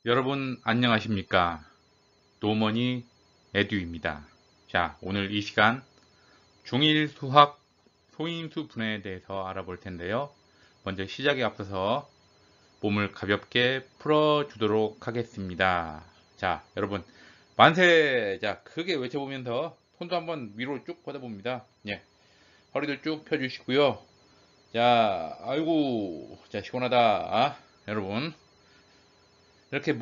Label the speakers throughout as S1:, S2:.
S1: 여러분 안녕하십니까? 노머니 에듀입니다. 자, 오늘 이 시간 중1 수학 소인수 분해에 대해서 알아볼 텐데요. 먼저 시작에 앞서서 몸을 가볍게 풀어주도록 하겠습니다. 자, 여러분 만세! 자, 크게 외쳐보면서 손도 한번 위로 쭉 뻗어봅니다. 예, 허리도 쭉 펴주시고요. 자, 아이고, 자, 시원하다. 여러분 이렇게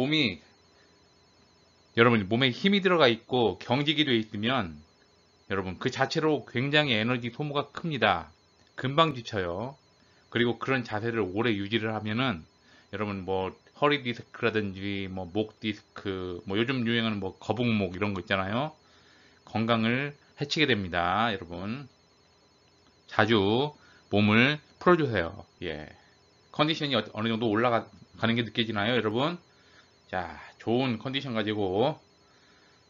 S1: 여러분 몸에 힘이 들어가 있고 경직이 되어 있으면 여러분 그 자체로 굉장히 에너지 소모가 큽니다. 금방 지쳐요. 그리고 그런 자세를 오래 유지를 하면은 여러분 뭐 허리 디스크라든지 뭐 목 디스크 뭐 요즘 유행하는 뭐 거북목 이런 거 있잖아요. 건강을 해치게 됩니다. 여러분 자주 몸을 풀어주세요. 예. 컨디션이 어느 정도 올라가는 게 느껴지나요, 여러분? 자, 좋은 컨디션 가지고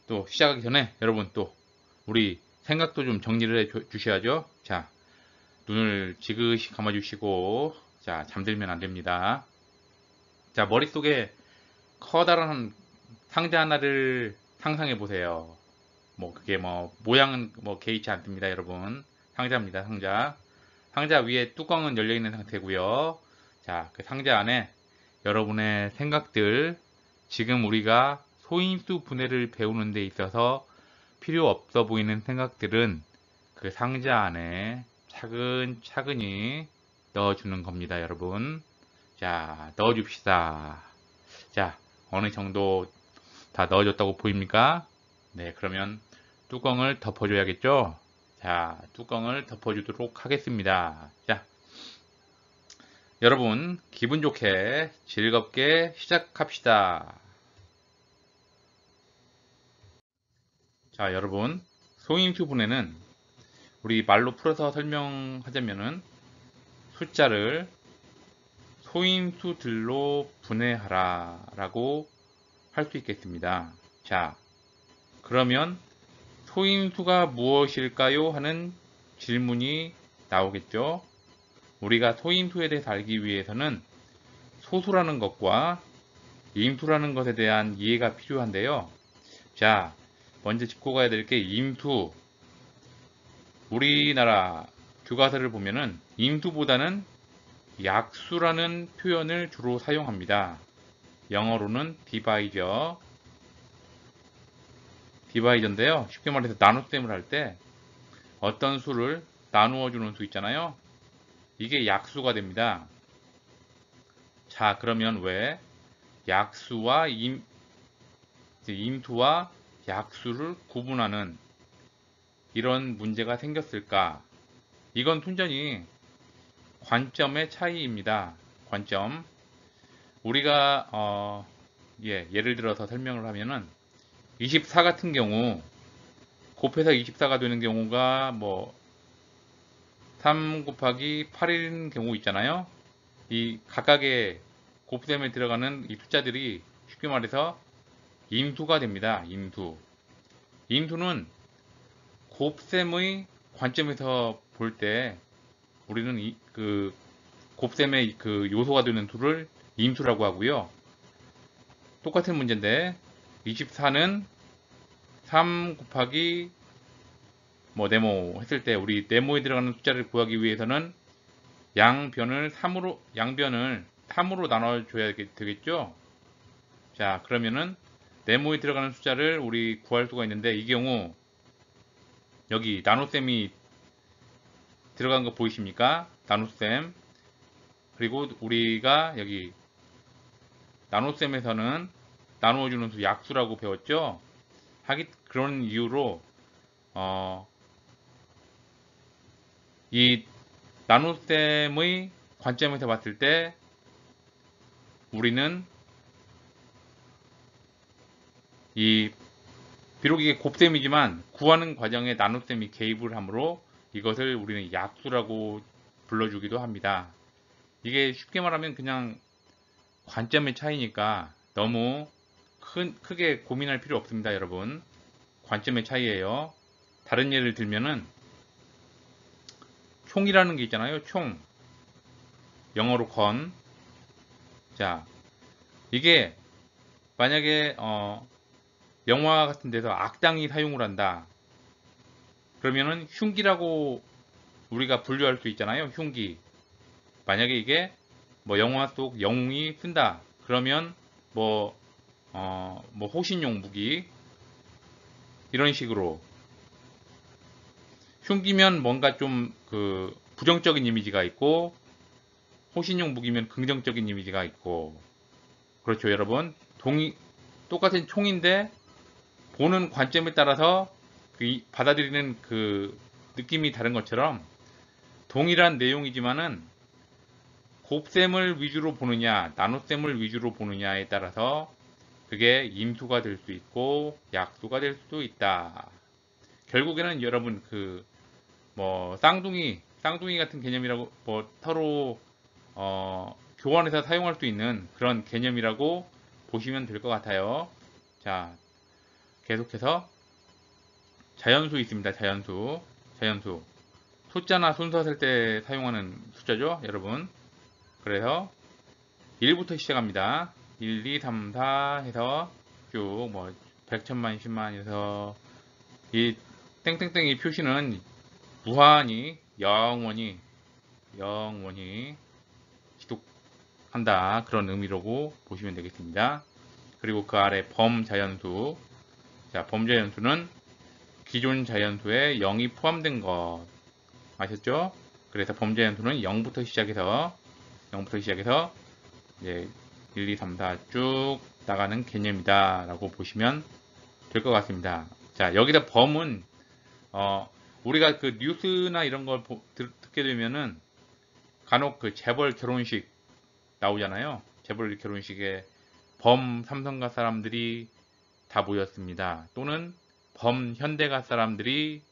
S1: 또 시작하기 전에 여러분 또 우리 생각도 좀 정리를 해 주셔야죠. 자, 눈을 지그시 감아 주시고 자, 잠들면 안 됩니다. 자, 머릿속에 커다란 상자 하나를 상상해 보세요. 뭐 그게 뭐 모양은 뭐 개의치 않습니다, 여러분. 상자입니다, 상자. 상자 위에 뚜껑은 열려 있는 상태고요. 자, 그 상자 안에 여러분의 생각들, 지금 우리가 소인수 분해를 배우는 데 있어서 필요 없어 보이는 생각들은 그 상자 안에 차근차근히 넣어주는 겁니다, 여러분. 자, 넣어줍시다. 자, 어느 정도 다 넣어줬다고 보입니까? 네, 그러면 뚜껑을 덮어줘야겠죠? 자, 뚜껑을 덮어주도록 하겠습니다. 자, 여러분, 기분 좋게 즐겁게 시작합시다. 자, 여러분, 소인수 분해는 우리 말로 풀어서 설명하자면은 숫자를 소인수들로 분해하라 라고 할 수 있겠습니다. 자, 그러면 소인수가 무엇일까요? 하는 질문이 나오겠죠. 우리가 소인수에 대해서 알기 위해서는 소수라는 것과 임수라는 것에 대한 이해가 필요한데요. 자, 먼저 짚고 가야 될 게 임수. 우리나라 교과서를 보면은 임수보다는 약수라는 표현을 주로 사용합니다. 영어로는 디바이저인데요. 쉽게 말해서 나눗셈을 할 때 어떤 수를 나누어 주는 수 있잖아요. 이게 약수가 됩니다. 자, 그러면 왜 약수와 임수와 약수를 구분하는 이런 문제가 생겼을까? 이건 순전히 관점의 차이입니다. 관점. 우리가 예를 들어서 설명을 하면은 24 같은 경우 곱해서 24가 되는 경우가 뭐 3 곱하기 8인 경우 있잖아요. 이 각각의 곱셈에 들어가는 이 숫자들이 쉽게 말해서 임수가 됩니다. 임수. 임수는 곱셈의 관점에서 볼 때 우리는 그 곱셈의 그 요소가 되는 수를 임수라고 하고요. 똑같은 문제인데 24는 3 곱하기 뭐 네모 했을 때 우리 네모에 들어가는 숫자를 구하기 위해서는 양변을 3으로 나눠줘야 되겠죠. 자, 그러면은 네모에 들어가는 숫자를 우리 구할 수가 있는데 이 경우 여기 나눗셈이 들어간 거 보이십니까? 나눗셈. 그리고 우리가 여기 나눗셈에서는 나누어주는 수 약수라고 배웠죠. 그런 이유로 이 나눗셈의 관점에서 봤을 때 우리는 이 비록 이게 곱셈이지만 구하는 과정에 나눗셈이 개입을 하므로 이것을 우리는 약수라고 불러주기도 합니다. 이게 쉽게 말하면 그냥 관점의 차이니까 너무 크게 고민할 필요 없습니다, 여러분. 관점의 차이예요. 다른 예를 들면은 총이라는 게 있잖아요. 총. 영어로 건. 자, 이게 만약에 영화 같은 데서 악당이 사용을 한다. 그러면은 흉기라고 우리가 분류할 수 있잖아요. 흉기. 만약에 이게 뭐 영화 속 영웅이 쓴다. 그러면 뭐 뭐 호신용 무기 이런 식으로 흉기면 뭔가 좀 그 부정적인 이미지가 있고 호신용 무기면 긍정적인 이미지가 있고 그렇죠, 여러분. 똑같은 총인데 보는 관점에 따라서 받아들이는 그 느낌이 다른 것처럼 동일한 내용이지만은 곱셈을 위주로 보느냐, 나눗셈을 위주로 보느냐에 따라서 그게 임수가 될 수 있고 약수가 될 수도 있다. 결국에는 여러분 그 뭐 쌍둥이 같은 개념이라고 뭐 서로 교환해서 사용할 수 있는 그런 개념이라고 보시면 될 것 같아요. 자, 계속해서 자연수 있습니다. 자연수. 숫자나 순서 쓸 때 사용하는 숫자죠, 여러분. 그래서 1부터 시작합니다. 1, 2, 3, 4 해서 쭉 뭐 100, 1000만, 10만 해서 이 땡땡땡 이 표시는 무한히 영원히 지속한다 그런 의미라고 보시면 되겠습니다. 그리고 그 아래 범자연수. 자, 범자연수는 기존 자연수에 0이 포함된 것 아셨죠? 그래서 범자연수는 0부터 시작해서 이제 1, 2, 3, 4 쭉 나가는 개념이다 라고 보시면 될 것 같습니다. 자, 여기다 범은 우리가 그 뉴스나 이런 걸 듣게 되면은 간혹 그 재벌 결혼식 나오잖아요. 재벌 결혼식에 범 삼성가 사람들이 다 모였습니다. 또는 범 현대가 사람들이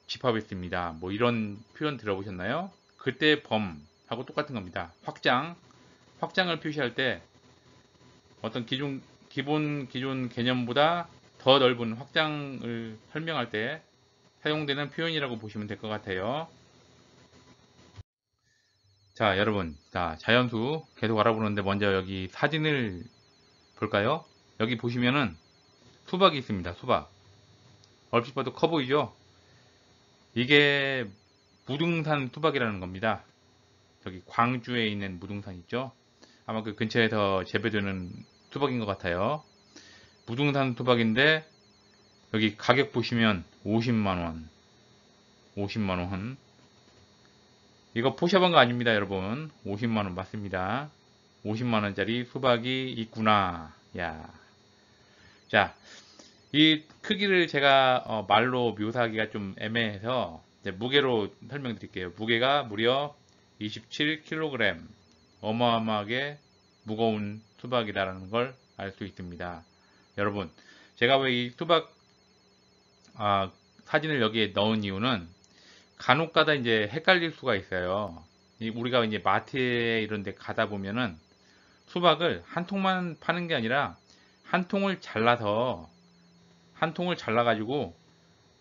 S1: 집합했습니다. 뭐 이런 표현 들어보셨나요? 그때 범하고 똑같은 겁니다. 확장을 표시할 때 어떤 기존 개념보다 더 넓은 확장을 설명할 때 사용되는 표현이라고 보시면 될 것 같아요. 자, 여러분, 자, 자연수 계속 알아보는데 먼저 여기 사진을 볼까요? 여기 보시면은 수박이 있습니다. 수박. 얼핏 봐도 커 보이죠? 이게 무등산 수박이라는 겁니다. 저기 광주에 있는 무등산 있죠? 아마 그 근처에서 재배되는 수박인 것 같아요. 무등산 수박인데 여기 가격 보시면 50만원. 이거 포샵한 거 아닙니다, 여러분. 50만원 맞습니다. 50만원짜리 수박이 있구나. 야. 자, 이 크기를 제가 말로 묘사하기가 좀 애매해서 무게로 설명드릴게요. 무게가 무려 27kg. 어마어마하게 무거운 수박이라는 걸 알 수 있습니다. 여러분, 제가 왜 이 수박 사진을 여기에 넣은 이유는 간혹가다 이제 헷갈릴 수가 있어요. 우리가 이제 마트에 이런 데 가다 보면은 수박을 한 통만 파는 게 아니라 한 통을 잘라가지고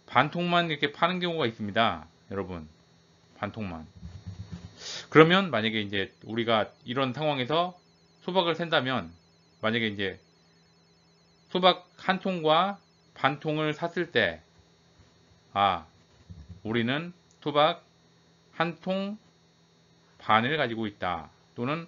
S1: 반 통만 이렇게 파는 경우가 있습니다. 여러분, 반 통만. 그러면 만약에 이제 우리가 이런 상황에서 수박을 산다면 만약에 이제 수박 한 통과 반 통을 샀을 때 우리는 수박 한 통 반을 가지고 있다. 또는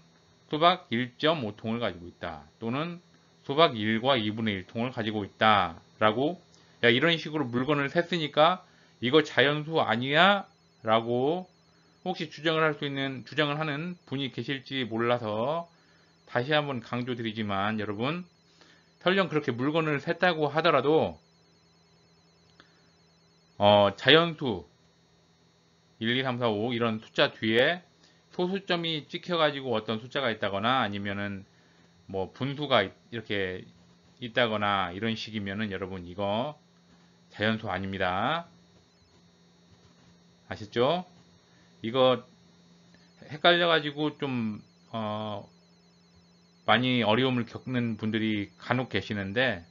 S1: 수박 1.5통을 가지고 있다. 또는 수박 1과 2분의 1통을 가지고 있다. 라고 이런 식으로 물건을 샜으니까 이거 자연수 아니야? 라고 혹시 주장을 하는 분이 계실지 몰라서 다시 한번 강조드리지만 여러분, 설령 그렇게 물건을 샜다고 하더라도 자연수 1, 2, 3, 4, 5 이런 숫자 뒤에 소수점이 찍혀가지고 어떤 숫자가 있다거나 아니면은 뭐 분수가 이렇게 있다거나 이런 식이면은 여러분 이거 자연수 아닙니다. 아셨죠? 이거 헷갈려가지고 좀 많이 어려움을 겪는 분들이 간혹 계시는데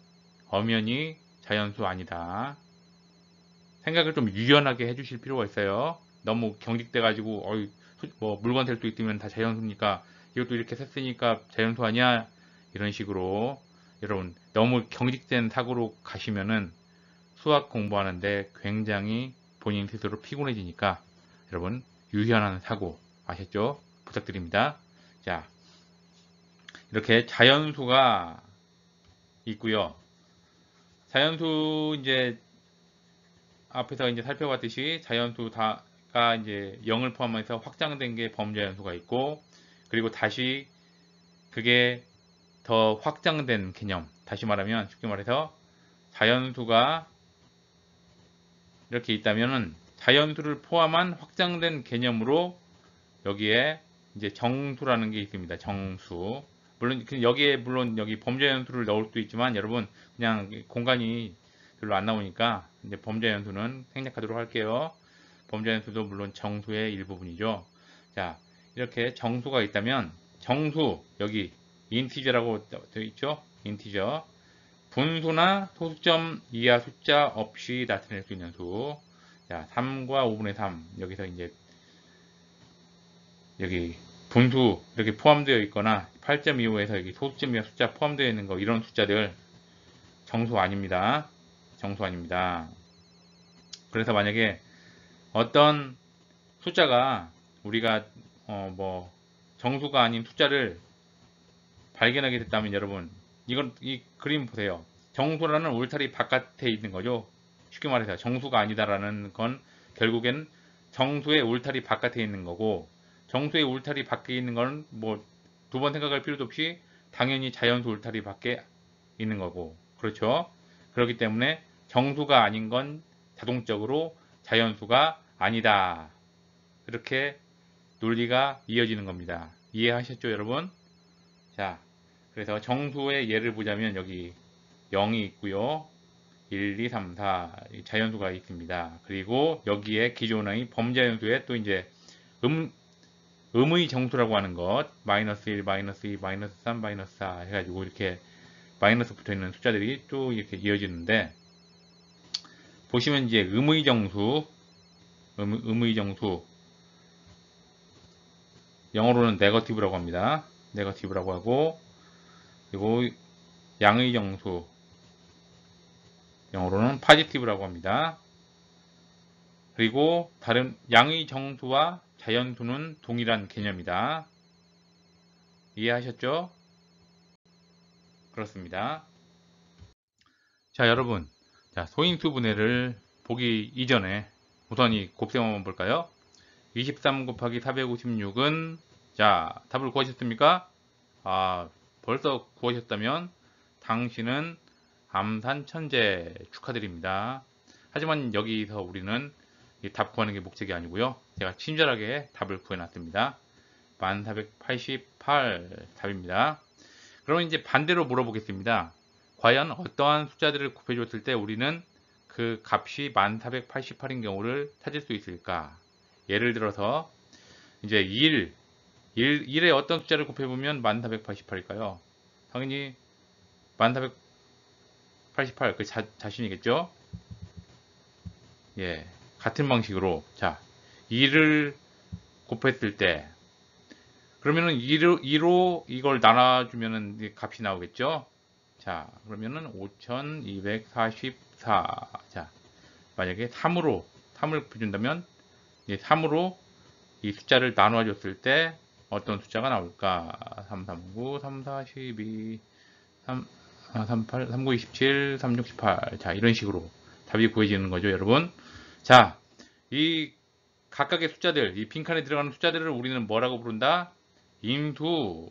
S1: 엄연히 자연수 아니다. 생각을 좀 유연하게 해주실 필요가 있어요. 너무 경직돼 가지고 뭐 물건 셀 수 있으면 다 자연수니까 이것도 이렇게 셌으니까 자연수 아니야 이런 식으로 여러분 너무 경직된 사고로 가시면은 수학 공부하는데 굉장히 본인 스스로 피곤해지니까 여러분 유연한 사고 아셨죠? 부탁드립니다. 자, 이렇게 자연수가 있고요. 자연수 이제 앞에서 이제 살펴봤듯이 자연수 다가 이제 0을 포함해서 확장된 게 범자연수가 있고, 그리고 다시 그게 더 확장된 개념, 다시 말하면 쉽게 말해서 자연수가 이렇게 있다면은 자연수를 포함한 확장된 개념으로 여기에 이제 정수라는 게 있습니다. 정수. 물론 여기에 물론 여기 범죄연수를 넣을 수도 있지만 여러분 그냥 공간이 별로 안 나오니까 이제 범죄연수는 생략하도록 할게요. 범죄연수도 물론 정수의 일부분이죠. 자, 이렇게 정수가 있다면 정수 여기 인티저라고 되어 있죠. 인티저. 분수나 소수점 이하 숫자 없이 나타낼 수 있는 수. 자, 3과 5분의 3 여기서 이제 여기 분수 이렇게 포함되어 있거나 8.25에서 여기 소수점 이하 숫자 포함되어 있는 거 이런 숫자들 정수 아닙니다. 정수 아닙니다. 그래서 만약에 어떤 숫자가 우리가 뭐 정수가 아닌 숫자를 발견하게 됐다면 여러분 이건 이 그림 보세요. 정수라는 울타리 바깥에 있는 거죠. 쉽게 말해서 정수가 아니다라는 건 결국엔 정수의 울타리 바깥에 있는 거고, 정수의 울타리 밖에 있는 건 뭐 두 번 생각할 필요도 없이 당연히 자연수 울타리 밖에 있는 거고, 그렇죠? 그렇기 때문에 정수가 아닌 건 자동적으로 자연수가 아니다. 이렇게 논리가 이어지는 겁니다. 이해하셨죠, 여러분? 자, 그래서 정수의 예를 보자면 여기 0이 있고요. 1, 2, 3, 4 자연수가 있습니다. 그리고 여기에 기존의 범자연수에 또 이제 음의 정수라고 하는 것 마이너스 1, 마이너스 2, 마이너스 3, 마이너스 4 해가지고 이렇게 마이너스 붙어있는 숫자들이 또 이렇게 이어지는데, 보시면 이제 음의 정수 영어로는 네거티브라고 합니다. 네거티브라고 하고, 그리고 양의 정수 영어로는 파지티브라고 합니다. 그리고 다른 양의 정수와 자연수는 동일한 개념이다. 이해하셨죠? 그렇습니다. 자, 여러분, 자, 소인수 분해를 보기 이전에 우선 이 곱셈 한번 볼까요? 23 곱하기 456은 자, 답을 구하셨습니까? 아, 벌써 구하셨다면 당신은 암산 천재 축하드립니다. 하지만 여기서 우리는 답 구하는 게 목적이 아니고요. 제가 친절하게 답을 구해놨습니다. 1488 답입니다. 그러면 이제 반대로 물어보겠습니다. 과연 어떠한 숫자들을 곱해줬을 때 우리는 그 값이 1488인 경우를 찾을 수 있을까? 예를 들어서 이제 1에 어떤 숫자를 곱해보면 1488일까요? 당연히 1488 그 자신이겠죠? 예, 같은 방식으로 자 2를 곱했을 때 그러면은 2로 이걸 나눠주면은 값이 나오겠죠? 자, 그러면은 5244. 자, 만약에 3을 곱해준다면 3으로 이 숫자를 나눠 줬을 때 어떤 숫자가 나올까? 339, 3412, 38, 3927, 3618. 자, 이런 식으로 답이 구해지는 거죠, 여러분. 자, 이 각각의 숫자들, 이 빈칸에 들어가는 숫자들을 우리는 뭐라고 부른다? 인수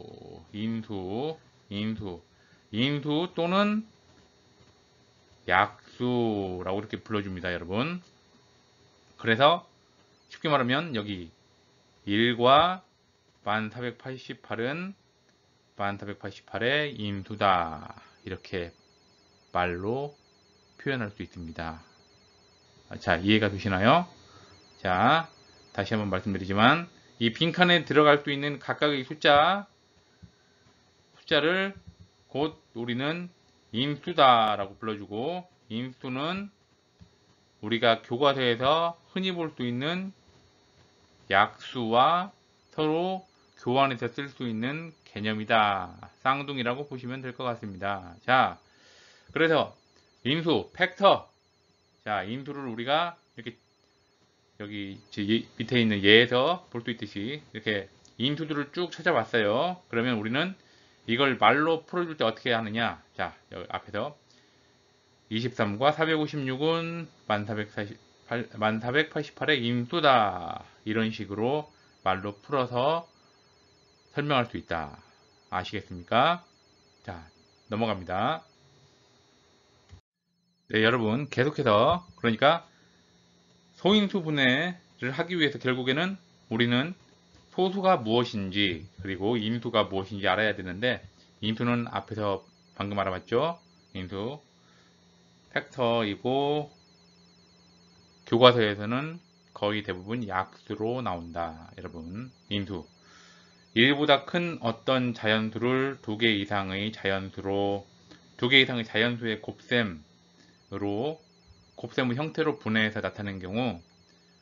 S1: 또는 약수라고 이렇게 불러줍니다, 여러분. 그래서 쉽게 말하면 여기 1과 1488은 1488의 인수다. 이렇게 말로 표현할 수 있습니다. 자, 이해가 되시나요? 자, 다시 한번 말씀드리지만 이 빈칸에 들어갈 수 있는 각각의 숫자를 곧 우리는 인수다라고 불러주고, 인수는 우리가 교과서에서 흔히 볼 수 있는 약수와 서로 교환해서 쓸 수 있는 개념이다. 쌍둥이라고 보시면 될 것 같습니다. 자, 그래서 인수, 팩터. 자, 인수를 우리가 이렇게 여기 밑에 있는 예에서 볼 수 있듯이 이렇게 인수들을 쭉 찾아봤어요. 그러면 우리는 이걸 말로 풀어줄 때 어떻게 하느냐. 자, 여기 앞에서 23과 456은 1488의 인수다. 이런 식으로 말로 풀어서 설명할 수 있다. 아시겠습니까? 자, 넘어갑니다. 네, 여러분 계속해서 그러니까 소인수 분해를 하기 위해서 결국에는 우리는 소수가 무엇인지 그리고 인수가 무엇인지 알아야 되는데 인수는 앞에서 방금 알아봤죠? 인수 팩터이고 교과서에서는 거의 대부분 약수로 나온다. 여러분 인수 1보다 큰 어떤 자연수를 2개 이상의 자연수로 2개 이상의 자연수의 곱셈의 형태로 분해해서 나타낸 경우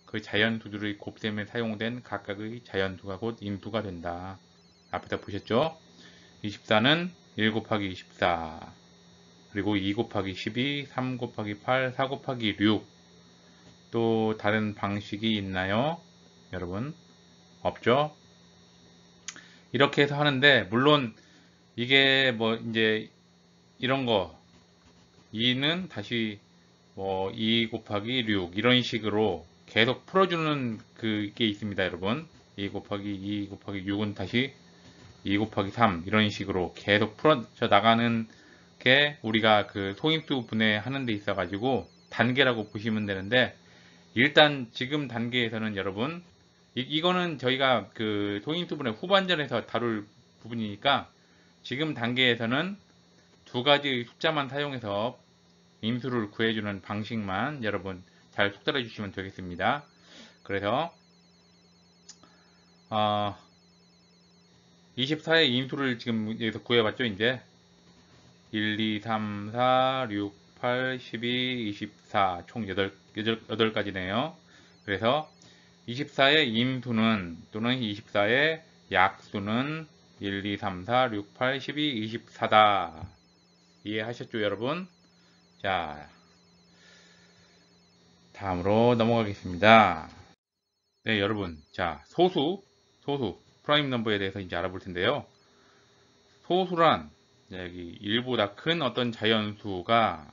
S1: 그 자연수들의 곱셈에 사용된 각각의 자연수가 곧 인수가 된다. 앞에다 보셨죠? 24는 1 곱하기 24 그리고 2 곱하기 12, 3 곱하기 8, 4 곱하기 6 또 다른 방식이 있나요? 여러분 없죠? 이렇게 해서 하는데 물론 이게 뭐 이제 이런 거 2는 다시 뭐 2 곱하기 6 이런 식으로 계속 풀어주는 그게 있습니다. 여러분 2 곱하기 6은 다시 2 곱하기 3 이런 식으로 계속 풀어져 나가는 게 우리가 그 소인수 분해하는 데 있어 가지고 단계라고 보시면 되는데 일단 지금 단계에서는 여러분 이거는 저희가 그 소인수 분해 후반전에서 다룰 부분이니까 지금 단계에서는 두 가지 숫자만 사용해서 인수를 구해주는 방식만 여러분 잘 숙달해 주시면 되겠습니다. 그래서 24의 인수를 지금 여기서 구해봤죠. 이제 1, 2, 3, 4, 6, 8, 12, 24 총 8가지네요. 그래서 24의 임수는 또는 24의 약수는 1, 2, 3, 4, 6, 8, 12, 24다. 이해하셨죠, 여러분? 자, 다음으로 넘어가겠습니다. 네, 여러분. 자, 소수, 프라임 넘버에 대해서 이제 알아볼 텐데요. 소수란 여기 1보다 큰 어떤 자연수가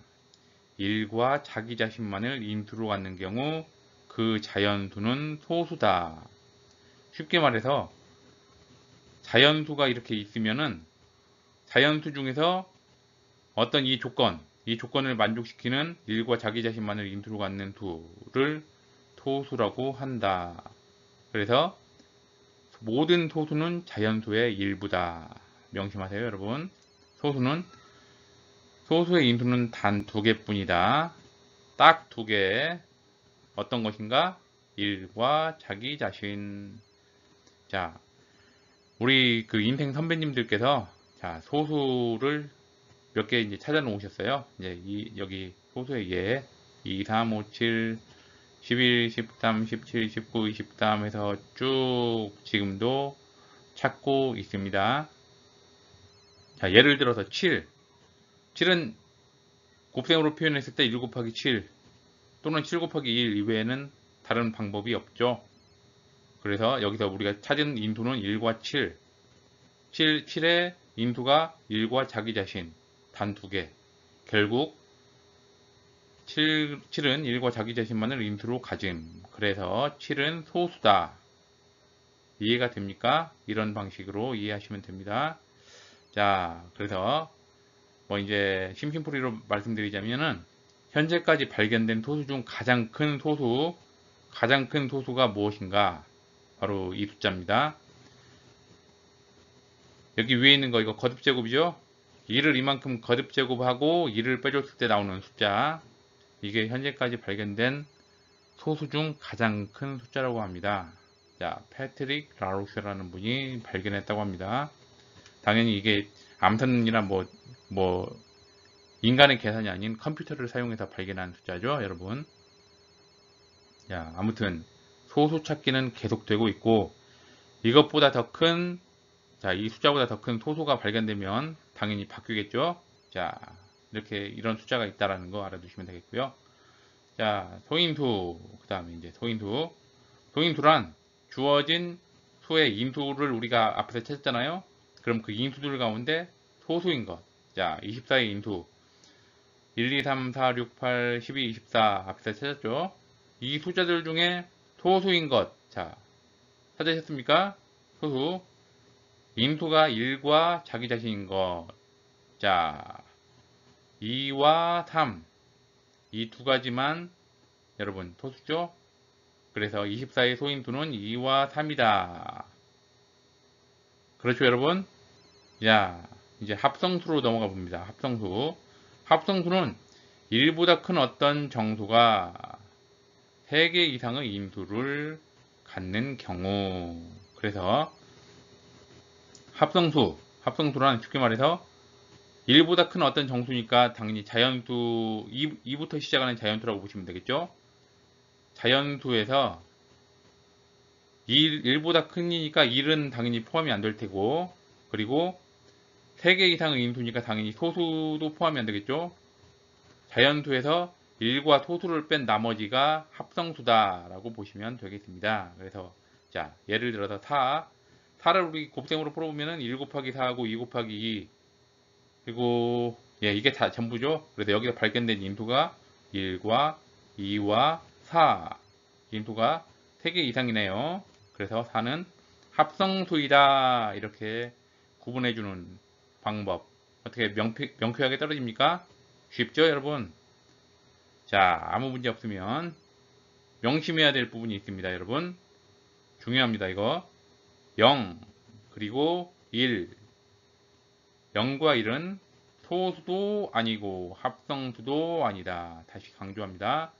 S1: 1과 자기 자신만을 인수로 갖는 경우 그 자연수는 소수다. 쉽게 말해서 자연수가 이렇게 있으면은 자연수 중에서 어떤 이 조건을 만족시키는 1과 자기 자신만을 인수로 갖는 수를 소수라고 한다. 그래서 모든 소수는 자연수의 일부다. 명심하세요, 여러분. 소수의 인수는 단 2개뿐이다. 딱 2개. 어떤 것인가? 1과 자기 자신. 자, 우리 그 인생 선배님들께서 자, 소수를 몇 개 이제 찾아 놓으셨어요. 이제 여기 소수의 예 2, 3, 5, 7, 11, 13, 17, 19, 23 해서 쭉 지금도 찾고 있습니다. 자, 예를 들어서 7은 곱셈으로 표현했을 때 1 곱하기 7 또는 7 곱하기 1 이외에는 다른 방법이 없죠. 그래서 여기서 우리가 찾은 인수는 1과 7의 인수가 1과 자기 자신 단 2개. 결국 7은 1과 자기 자신만을 인수로 가짐. 그래서 7은 소수다. 이해가 됩니까? 이런 방식으로 이해하시면 됩니다. 자, 그래서 뭐 이제 심심풀이로 말씀드리자면은 현재까지 발견된 소수 중 가장 큰 소수가 무엇인가? 바로 이 숫자입니다. 여기 위에 있는 거 이거 거듭제곱이죠? 2를 이만큼 거듭제곱하고 2를 빼줬을 때 나오는 숫자. 이게 현재까지 발견된 소수 중 가장 큰 숫자라고 합니다. 자, 패트릭 라로스라는 분이 발견했다고 합니다. 당연히 이게 암산이나 뭐 인간의 계산이 아닌 컴퓨터를 사용해서 발견한 숫자죠, 여러분. 자, 아무튼 소수 찾기는 계속되고 있고 이것보다 더 큰, 자, 이 숫자보다 더 큰 소수가 발견되면 당연히 바뀌겠죠. 자, 이렇게 이런 숫자가 있다라는 거 알아두시면 되겠고요. 자, 소인수. 그 다음에 이제 소인수. 소인수란 주어진 수의 인수를 우리가 앞에서 찾았잖아요. 그럼 그 인수들 가운데 소수인 것. 자, 24의 인수. 1, 2, 3, 4, 6, 8, 12, 24 앞에서 찾았죠. 이 숫자들 중에 소수인 것. 자, 찾으셨습니까? 소수. 인수가 1과 자기 자신인 것. 자, 2와 3. 이 두 가지만 여러분 소수죠? 그래서 24의 소인수는 2와 3이다. 그렇죠, 여러분? 자, 이제 합성수로 넘어가 봅니다. 합성수. 합성수는 1보다 큰 어떤 정수가 3개 이상의 인수를 갖는 경우. 그래서 합성수란 쉽게 말해서 1보다 큰 어떤 정수니까 당연히 자연수, 2부터 시작하는 자연수라고 보시면 되겠죠? 자연수에서 1보다 큰이니까 1은 당연히 포함이 안 될 테고, 그리고 3개 이상의 인수니까 당연히 소수도 포함이 안 되겠죠? 자연수에서 1과 소수를 뺀 나머지가 합성수다라고 보시면 되겠습니다. 그래서 자, 예를 들어서 4를 우리 곱셈으로 풀어보면은 1 곱하기 4하고 2 곱하기 2, 그리고 예, 이게 다 전부죠. 그래서 여기서 발견된 인수가 1과 2와 4, 인수가 3개 이상이네요. 그래서 4는 합성수이다, 이렇게 구분해주는 방법. 어떻게 명쾌하게 떨어집니까? 쉽죠, 여러분? 자, 아무 문제 없으면 명심해야 될 부분이 있습니다, 여러분. 중요합니다, 이거. 0, 그리고 1. 0과 1은 소수도 아니고 합성수도 아니다. 다시 강조합니다.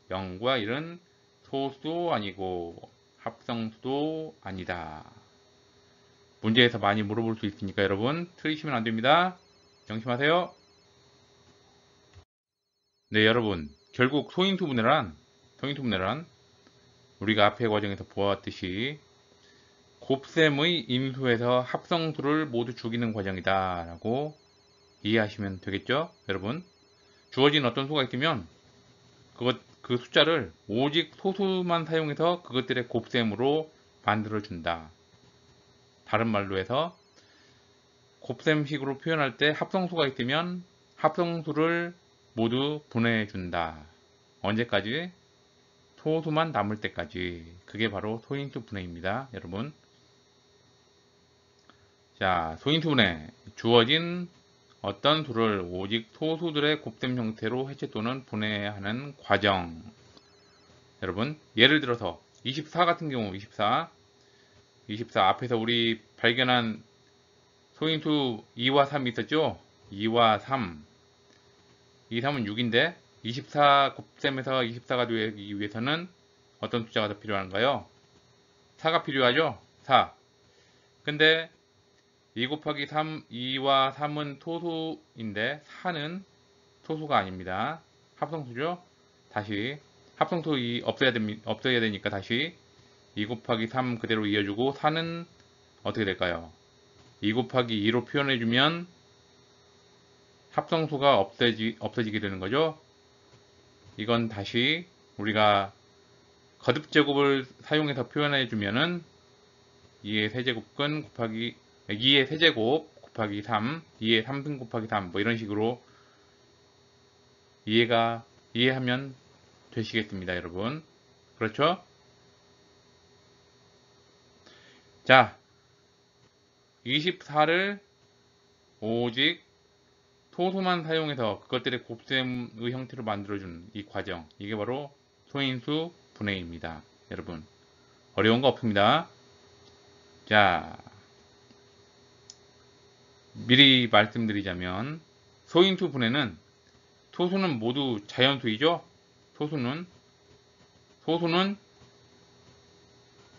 S1: 0과 1은 소수도 아니고 합성수도 아니다. 문제에서 많이 물어볼 수 있으니까 여러분 틀리시면 안 됩니다. 명심하세요. 네, 여러분, 결국 소인수분해란 우리가 앞의 과정에서 보았듯이 곱셈의 인수에서 합성수를 모두 죽이는 과정이다 라고 이해하시면 되겠죠, 여러분? 주어진 어떤 수가 있으면 그 숫자를 오직 소수만 사용해서 그것들의 곱셈으로 만들어준다. 다른 말로 해서 곱셈식으로 표현할 때 합성수가 있으면 합성수를 모두 분해해준다. 언제까지? 소수만 남을 때까지. 그게 바로 소인수 분해입니다, 여러분. 자, 소인수 분해. 주어진 어떤 수를 오직 소수들의 곱셈 형태로 해체 또는 분해하는 과정. 여러분, 예를 들어서 24 같은 경우 24 앞에서 우리 발견한 소인수 2와 3이 있었죠? 2와 3. 2, 3은 6인데 24 곱셈에서 24가 되기 위해서는 어떤 숫자가 더 필요한가요? 4가 필요하죠? 4. 근데 2 곱하기 3, 2와 3은 소수인데 4는 소수가 아닙니다. 합성수죠? 다시 합성수 없어야 되니까 다시 2 곱하기 3 그대로 이어주고 4는 어떻게 될까요? 2 곱하기 2로 표현해주면 합성수가 없어지게 되는 거죠. 이건 다시 우리가 거듭제곱을 사용해서 표현해주면은 2의 세제곱근 곱하기 2의 세제곱 곱하기 3, 2의 3승 곱하기 3, 뭐 이런 식으로 이해하면 되시겠습니다, 여러분. 그렇죠? 자, 24를 오직 소수만 사용해서 그것들의 곱셈의 형태로 만들어주는 이 과정, 이게 바로 소인수 분해입니다, 여러분. 어려운 거 없습니다. 자, 미리 말씀드리자면 소인수 분해는 소수는 모두 자연수이죠. 소수는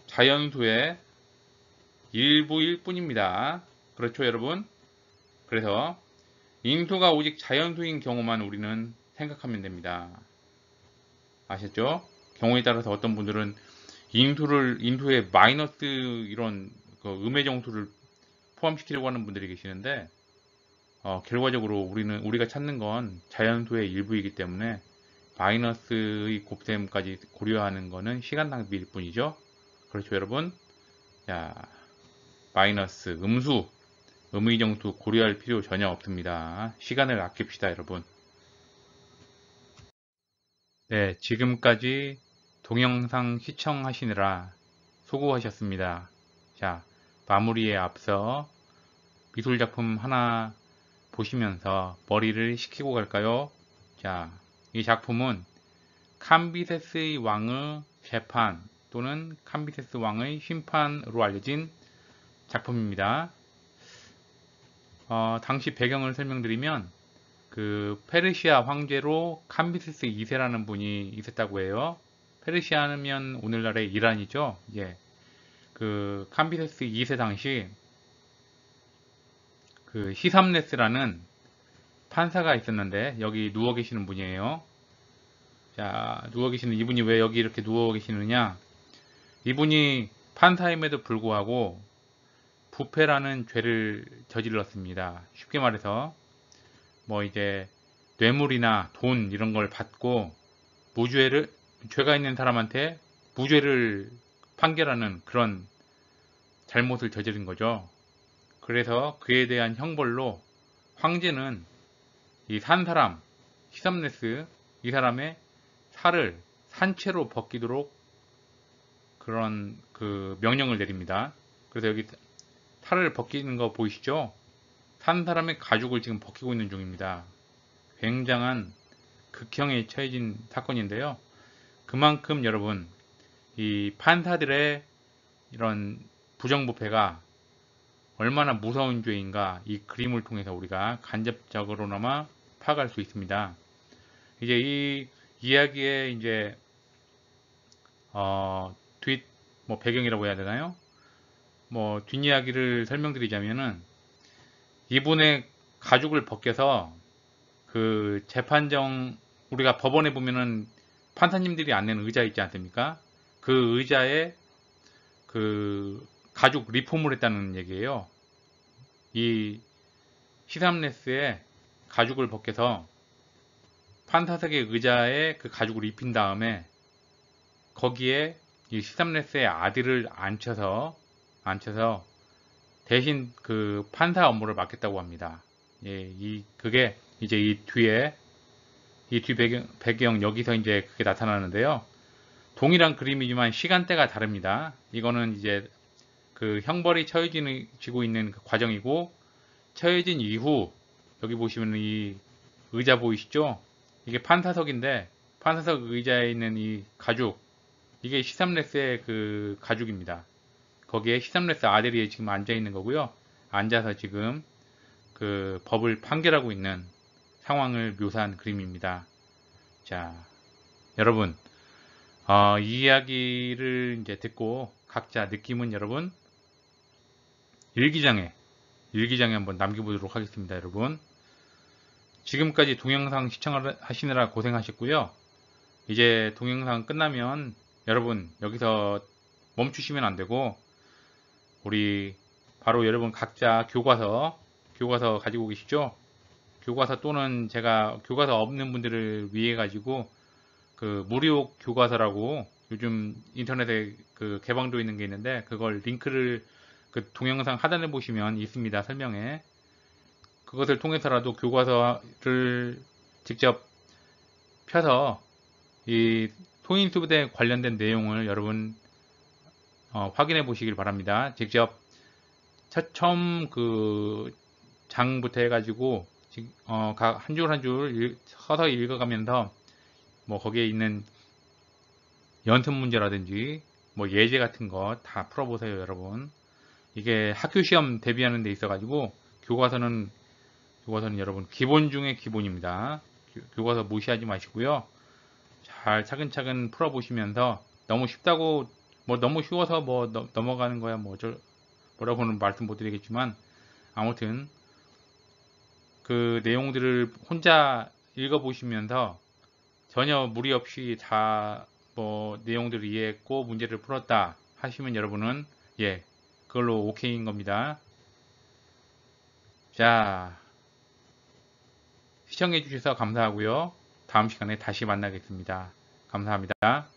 S1: 자연수의 일부일 뿐입니다. 그렇죠, 여러분? 그래서 인수가 오직 자연수인 경우만 우리는 생각하면 됩니다. 아셨죠? 경우에 따라서 어떤 분들은 인수에 마이너스 이런 그 음의 정수를 포함시키려고 하는 분들이 계시는데, 결과적으로 우리가 찾는 건 자연수의 일부이기 때문에 마이너스의 곱셈까지 고려하는 거는 시간 낭비일 뿐이죠. 그렇죠, 여러분? 자, 마이너스 음의 정수 고려할 필요 전혀 없습니다. 시간을 아낍시다, 여러분. 네, 지금까지 동영상 시청하시느라 수고하셨습니다. 자, 마무리에 앞서 미술작품 하나 보시면서 머리를 식히고 갈까요? 자, 이 작품은 캄비세스의 왕의 재판 또는 캄비세스 왕의 심판으로 알려진 작품입니다. 당시 배경을 설명드리면 그 페르시아 황제로 캄비세스 2세라는 분이 있었다고 해요. 페르시아면 오늘날의 이란이죠. 예. 그 캄비세스 2세 당시 그 히삼네스라는 판사가 있었는데 여기 누워 계시는 분이에요. 자, 누워 계시는 이분이 왜 여기 이렇게 누워 계시느냐? 이분이 판사임에도 불구하고 부패라는 죄를 저질렀습니다. 쉽게 말해서 뭐 이제 뇌물이나 돈 이런 걸 받고 죄가 있는 사람한테 무죄를 판결하는 그런 잘못을 저지른 거죠. 그래서 그에 대한 형벌로 황제는 이 산 사람 히삼네스 이 사람의 살을 산채로 벗기도록 그런 그 명령을 내립니다. 그래서 여기 살을 벗기는 거 보이시죠? 산 사람의 가죽을 지금 벗기고 있는 중입니다. 굉장한 극형에 처해진 사건인데요. 그만큼 여러분 이 판사들의 이런 부정부패가 얼마나 무서운 죄인가 이 그림을 통해서 우리가 간접적으로나마 파악할 수 있습니다. 이제 이 이야기의 이제 뭐 배경이라고 해야 되나요? 뭐 뒷이야기를 설명드리자면은 이분의 가죽을 벗겨서 그 재판정 우리가 법원에 보면은 판사님들이 안 내는 의자 있지 않습니까? 그 의자에 그 가죽 리폼을 했다는 얘기예요. 이 히삼네스의 가죽을 벗겨서 판사석의 의자에 그 가죽을 입힌 다음에 거기에 이 히삼네스의 아들을 앉혀서 대신 그 판사 업무를 맡겠다고 합니다. 예, 그게 이제 이 뒤 배경 여기서 이제 그게 나타나는데요. 동일한 그림이지만 시간대가 다릅니다. 이거는 이제 그 형벌이 처해지고 있는 그 과정이고 처해진 이후 여기 보시면 이 의자 보이시죠? 이게 판사석인데 판사석 의자에 있는 이 가죽 이게 히삼네스의 그 가죽입니다. 거기에 히삼네스 아들이 지금 앉아 있는 거고요. 앉아서 지금 그 법을 판결하고 있는 상황을 묘사한 그림입니다. 자, 여러분, 이 이야기를 이제 듣고 각자 느낌은 여러분 일기장에 한번 남겨보도록 하겠습니다. 여러분, 지금까지 동영상 시청을 하시느라 고생하셨고요. 이제 동영상 끝나면 여러분 여기서 멈추시면 안 되고 우리 바로 여러분 각자 교과서 가지고 계시죠? 교과서 또는 제가 교과서 없는 분들을 위해 가지고 그 무료 교과서라고 요즘 인터넷에 그 개방되어 있는 게 있는데 그걸 링크를 그 동영상 하단에 보시면 있습니다. 설명에 그것을 통해서라도 교과서를 직접 펴서 이 소인수부대 관련된 내용을 여러분 확인해 보시길 바랍니다. 직접 처음 그 장부터 해가지고 한 줄 한 줄 서서 읽어가면서 뭐 거기에 있는 연습 문제라든지 뭐 예제 같은 거 다 풀어보세요, 여러분. 이게 학교 시험 대비하는 데 있어가지고 교과서는 여러분 기본 중에 기본입니다. 교과서 무시하지 마시고요. 잘 차근차근 풀어보시면서 너무 쉽다고 뭐 너무 쉬워서 뭐 넘어가는 거야 뭐라고는 말씀 못 드리겠지만 아무튼 그 내용들을 혼자 읽어보시면서 전혀 무리 없이 다 뭐 내용들을 이해했고 문제를 풀었다 하시면 여러분은 그걸로 오케이인 겁니다. 자, 시청해 주셔서 감사하고요. 다음 시간에 다시 만나겠습니다. 감사합니다.